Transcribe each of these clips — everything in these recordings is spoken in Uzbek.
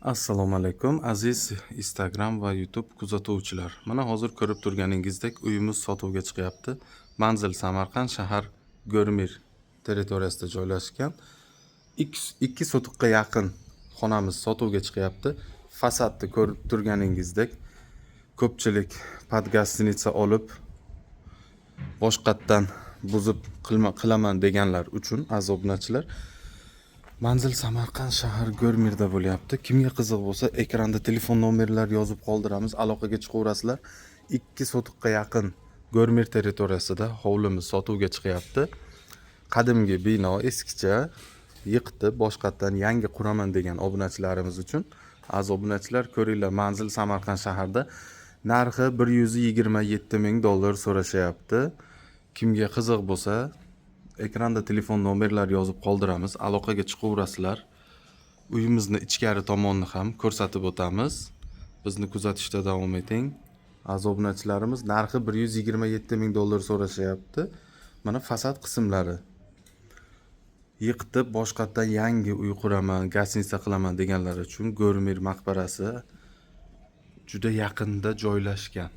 Assalomu alaykum aziz Instagram va YouTube kuzatuvchilar. Mana hozir ko'rib turganingizdek uyimiz sotuvga chiqyapti. Manzil Samarqand shahar Go'rmir territoriyasida joylashgan. 2 sotiqqa yaqin xonamiz sotuvga chiqyapti. Fasadni ko'rib turganingizdek ko'pchilik podgastinitsa olib boshqatdan buzib qilaman deganlar uchun azobunachilar. Manzil Samarqand shahar Go'rmirda bo'lyapti. Kimga qiziq bo'lsa, ekranda telefon nomerlar yozib qoldiramiz, aloqaga chiqaverasizlar. 2 sotiqqa yaqin Go'rmir territoriyasida hovlimiz sotuvga chiqyapti. Qadimgi bino eskicha, yiqitib boshqatdan yangi quraman degan obunachilarimiz uchun. Obunachilar ko'ringlar, Manzil Samarqand shaharda narxi $127 ming so'rashyapti. Kimga qiziq bo'lsa, ekranda telefon nomerlar yozib qoldiramiz, aloqaga chiqaverasizlar. Uyimizni ichkari tomonni ham ko'rsatib o'tamiz. Bizni kuzatishda davom eting. Obunachilarimiz narxi $127 ming so'rashyapti. Mana fasad qismlari. Yiqitib boshqatdan yangi uy quraman, gostinitsa qilaman deganlar uchun Go'rmir maqbarasi juda yaqinda joylashgan.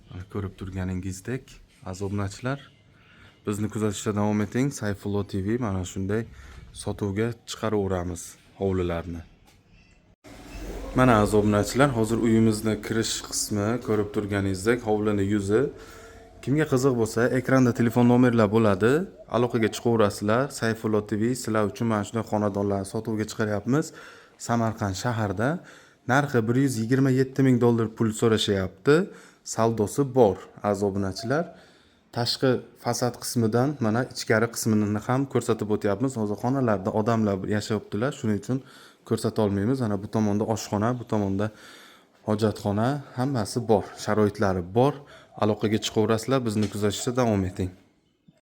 Mana ko'rib turganingizdek, obunachilar, bizni kuzatishda davom eting. Sayfullo TV mana shunday sotuvga chiqaraveramiz hovlilarni. Mana obunachilar, hozir uyimizni kirish qismi ko'rib turganingizdek, hovlini yuzi. Kimga qiziq bo'lsa, ekranda telefon nomerlar bo'ladi, aloqaga chiqaverasizlar. Sayfullo TV sizlar uchun mana shunday xonadonlarni sotuvga chiqaryapmiz. Samarqand shaharda narxi $127 ming pul so'rashyapti. Savdosi bor obunachilar. Tashqi fasad qismidan mana ichkari qismini ham ko'rsatib o'tyapmiz. Hozir xonalarda odamlar yashayaptilar, shuning uchun ko'rsata olmaymiz. Ana bu tomonda oshxona, bu tomonda hojatxona, hammasi bor, sharoitlari bor. Aloqaga chiqaverasizlar, bizni kuzatishda davom eting.